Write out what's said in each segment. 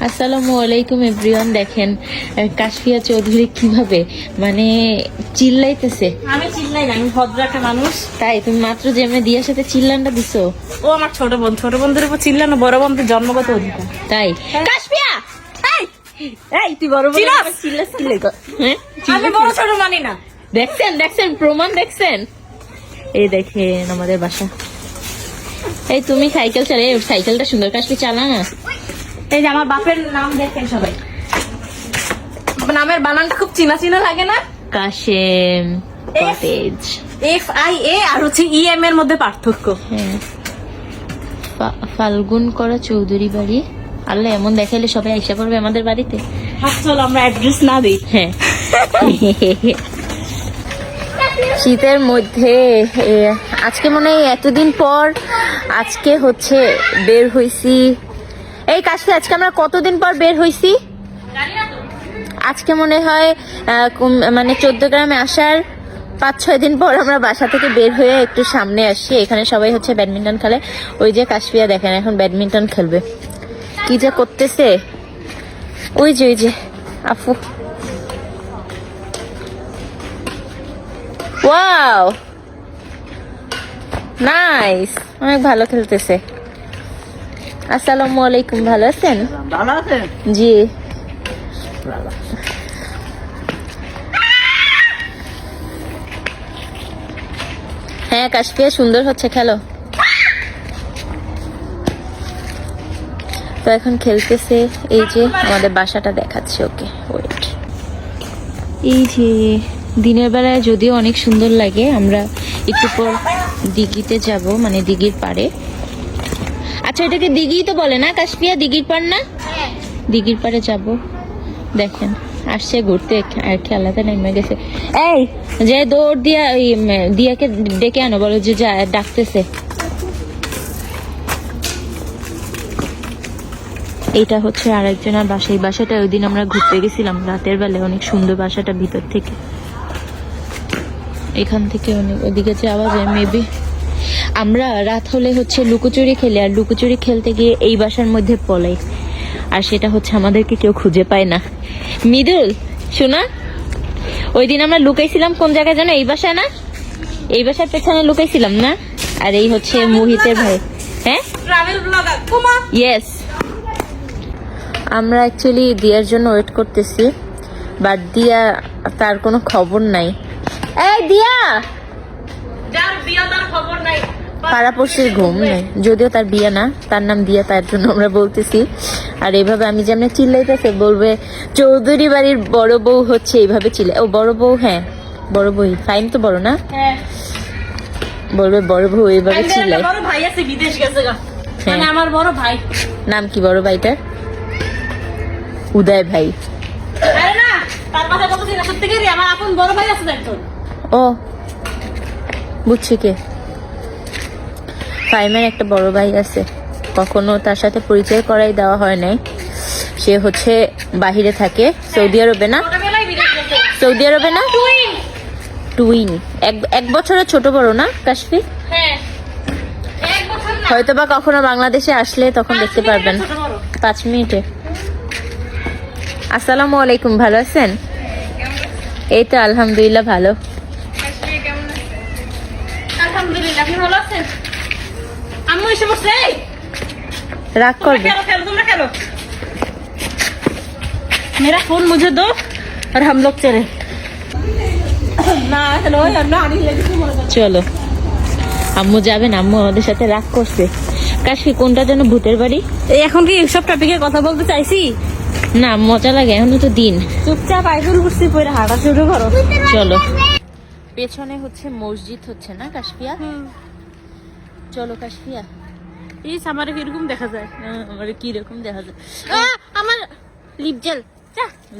আসসালামু আলাইকুম এভরিওয়ান। দেখেন কাশফিয়া চৌধুরী কিভাবে মানে চিল্লাইতেছে। আমি চিল্লাই না, আমি ভদ্র একটা মানুষ। তাই তুমি মাত্র যেমনি দিয়ার সাথে চিল্লানটা দিছো। ও আমার ছোট বোন, ছোট বোনদের উপর চিল্লানো বড় বোনদের জন্মগত অধিকার। তাই কাশফিয়া এই এই তুই বড় বড় চিল্লাস। চিল্লাস চিল্লাই কর। হ্যাঁ আমি বড় ছোট মানি না। দেখছেন দেখছেন প্রমাণ দেখছেন। এই দেখেন আমাদের বাসা। এই তুমি সাইকেল চালে, সাইকেলটা সুন্দর কাশফি চালা না। এই যে আমার বাপের নাম দেখেন সবাই, নামের বানানটা খুব চিনা চিনা লাগে না? কাশেম কটেজ। FIA আর হচ্ছে EM এর মধ্যে পার্থক্য। হ্যাঁ ফাল্গুন করা চৌধুরী বাড়ি। আল্লাহ এমন দেখাইলে সবাই আইসা করবে আমাদের বাড়িতে। চলো আমরা অ্যাড্রেস না দিই। হ্যাঁ শীতের মধ্যে আজকে মনে হয় এতদিন পর আজকে হচ্ছে বের হইছি। এই কাছে আজকে আমরা কতদিন পর বের হইছি? আজকে মনে হয় মানে 14 গ্রামে আসার 5-6 দিন পর আমরা বাসা থেকে বের হয়ে একটু সামনে আসছি। এখানে সবাই হচ্ছে ব্যাডমিন্টন খেলে। ওই যে কাশফিয়া দেখেন এখন ব্যাডমিন্টন খেলবে, কি যে করতেছে। ওই যে আফু, ওয়াও নাইস, অনেক ভালো খেলতেছে। আসসালামু আলাইকুম, ভালো আছেন? ভালো আছেন? জি হ্যাঁ কাশফিয়া সুন্দর হচ্ছে, খেলো। তো এখন খেলতেছে। এই যে আমাদের বাসাটা দেখাচ্ছে ওকে, ওয়েট। এই যে দিনের বেলায় যদিও অনেক সুন্দর লাগে। আমরা একটু পর দিঘিতে যাব, মানে দিঘির পাড়ে। আচ্ছা এটাকে দিঘি তো বলে না কাশফিয়া? দিঘির পাড় না? দিঘির পাড়ে যাব। দেখেন আসছে ঘুরতে আর খেলাতে নেমে গেছে। এই যে দৌড় দিয়া দিয়াকে ডেকে আনো, বলো যে যা ডাকতেছে। এইটা হচ্ছে আরেকজনের বাসা। এই বাসাটা ওই দিন আমরা ঘুরতে গেছিলাম রাতের বেলায়, অনেক সুন্দর বাসাটা ভিতর থেকে। এখান থেকে অনেক ওদিকে যাওয়া যায় মেবি। আমরা রাত হলে হচ্ছে লুকোচুরি খেলি, আর লুকোচুরি খেলতে গিয়ে এই বাসার মধ্যে পলাই, আর সেটা হচ্ছে আমাদেরকে কেউ খুঁজে পায় না। মৃদুল শোনা, ওই দিন আমরা লুকাইছিলাম কোন জায়গায় জানো? এই বাসায় না, এই বাসার পেছনে লুকাইছিলাম না? আর এই হচ্ছে মোহিতের ভাই। হ্যাঁ ট্রাভেল ব্লগার কুমা। ইয়েস, আমরা অ্যাকচুয়ালি দিয়ার জন্য ওয়েট করতেছি, বাট দিয়া তার কোনো খবর নাই। এই দিয়া, যার বিয়ে তার খবর নাই। পাড়াপড়শির ঘুম নেই, যদিও তার বিয়ে না, তার নাম দিয়া, তার জন্য আমরা বলতেছি। আর এইভাবে আমি যেমন চিল্লাইতেছে বলবে চৌধুরী বাড়ির বড় বউ হচ্ছে এইভাবে চিল্লাই। ও বড় বউ, হ্যাঁ বড় বউ, ফাইম তো বড় না? হ্যাঁ বলবে বড় বউ এইভাবে চিল্লাই। বড় ভাই আছে বিদেশ গেছে গা, হ্যাঁ। মানে আমার বড় ভাই। নাম কি বড় ভাইটার? উদয় ভাই। আরে না, তার কথা কত দিন সত্যি করে আমার আপন বড় ভাই আছে একজন। ও বুঝছি, কে? ফাইমের একটা বড় ভাই আছে, কখনো তার সাথে পরিচয় করাই দেওয়া হয় নাই। সে হচ্ছে বাহিরে থাকে, সৌদি আরবে না? ছোটবেলায় বিদেশ গেছে। সৌদি আরবে না? টুইন, এক বছরের ছোট বড় না কাশফি? হ্যাঁ এক বছর না, হয়তো বা কখনো বাংলাদেশে আসলে তখন দেখতে পারবেন। ছোট বড়। 5 মিনিটে। আসসালামু আলাইকুম, ভালো আছেন? এই তো আলহামদুলিল্লাহ ভালো। আলহামদুলিল্লাহ, আপনি ভালো আছেন? আম্মু এসে বসে। রাগ করবে? খেলো খেলো, তোমরা খেলো। मेरा फोन मुझे दो और हम लोग चले। না হ্যালো না আনি লেগেছে মনে করো। চলো, আম্মু যাবেন, আম্মু আমাদের সাথে রাগ করছে। কাশফি কোনটা যেন ভূতের বাড়ি? এই এখন কি এইসব টপিকে কথা বলতে চাইছি? না মজা লাগে, এখনো তো দিন। চুপচাপ আইফুল কুর্সি পরে হাঁটা শুরু করো। চলো, পেছনে হচ্ছে মসজিদ হচ্ছে না কাশফিয়া? চলো কাশফিয়া। এই সামারে কিরকম দেখা যায়? আমার কি রকম দেখা যায়? আমার লিপ জেল।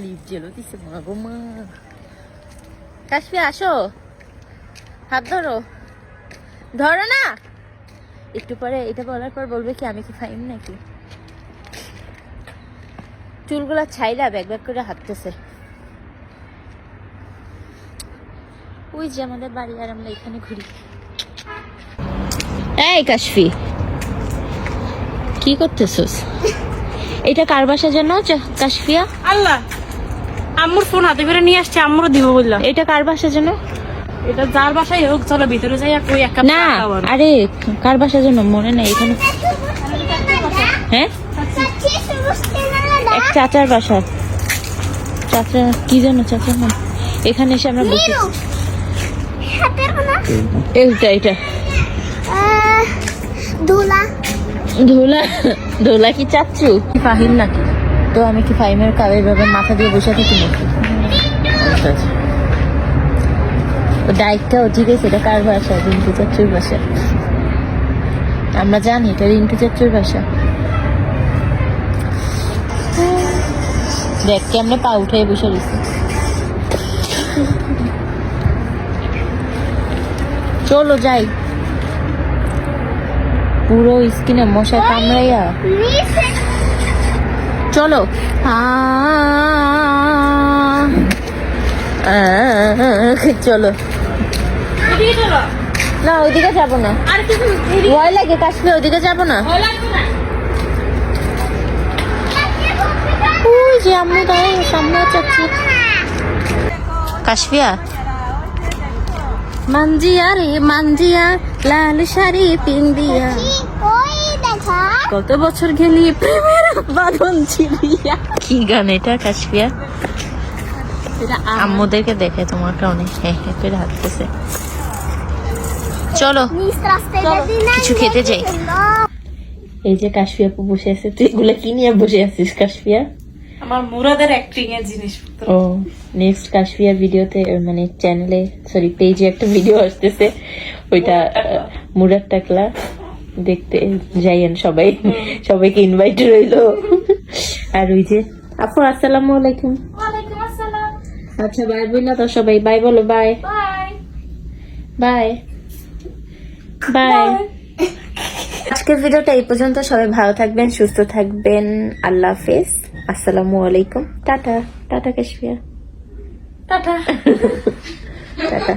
লিপ জেলও দিছে মা গো মা। কাশফিয়া আসো, হাত ধরো। ধরো না, একটু পরে এটা বলার পর বলবে কি আমি কি ফাইম নাকি? চুলগুলা ছাইলা ব্যাগ ব্যাগ করে হাঁটতেছে। ওই যে আমাদের বাড়ি, আর আমরা এখানে ঘুরি। এই কাশফি কি করতেছস? এটা কার বাসার জন্য কাশফিয়া? আল্লাহ, আম্মুর ফোন হাতে করে নিয়ে আসছে, আম্মুরও দিব বললাম। এটা কার বাসার জন্য? এটা যার বাসায় হোক, চলো ভিতরে যাই আর কই এক কাপ না চা খাওয়ার। আরে কার বাসার জন্য মনে নাই এখানে। হ্যাঁ এক চাচার বাসা। চাচা কি জন্য চাচার নাম? এখানে এসে আমরা বসে এইটা এটা ধুলা ধুলা। ধুলা কি চাচ্ছু ফাহিম নাকি? তো আমি কি ফাহিমের কাবের ভাবে মাথা দিয়ে বসে থাকি নাকি? আচ্ছা আচ্ছা ডাইকটাও ঠিক আছে। এটা কার বাসা? রিন্টু চাচ্চুর বাসা। আমরা জানি এটা রিন্টু চাচ্চুর বাসা। দেখ কেমনে পা উঠে বসে রয়েছে। চলো যাই। পুরো স্কিনে মশা কামড়াইয়া চলো। চলো এদিকে চলো। না ওইদিকে যাবো না, আর কিছু ভয় লাগে কাশ্মীর। ওইদিকে যাবো না। ভয় লাগবে না। ওই যে আম্মু দাঁড়ায় সামনে চাচ্ছি। কাশফিয়া মানজিয়া রে মানজিয়া, লাল শাড়ি পিন্দিয়া, ওই দেখা কত বছর গেলি প্রেমের বাঁধন ছিড়িয়া। কি গান এটা কাশফিয়া? এটা আম্মুদেরকে দেখে তোমাকে অনেক হ্যাঁ হ্যাঁ করে হাঁটতেছে। চলো নিচ রাস্তায় যদি না কিছু খেতে যাই। এই যে কাশফিয়া আপু বসে আছে। তুই এগুলা কি নিয়ে বসে আছিস কাশফিয়া? আমার মুরাদের অ্যাক্টিং এর জিনিসপত্র। ও নেক্সট কাশফিয়া ভিডিওতে মানে চ্যানেলে সরি পেজে একটা ভিডিও আসতেছে, ওইটা মুরাদ টাকলা দেখতে যাইয়েন সবাই। সবাইকে ইনভাইট রইলো। আর ওই যে আপু আসসালামু আলাইকুম। ওয়ালাইকুম আসসালাম। আচ্ছা বাই বললা তো সবাই বাই বলো। Bye bye bye bye. আজকের ভিডিওটা এই পর্যন্ত। সবাই ভালো থাকবেন, সুস্থ থাকবেন। আল্লাহ হাফেজ, আসসালামু আলাইকুম, tata. Tata Kashfia, tata. Tata.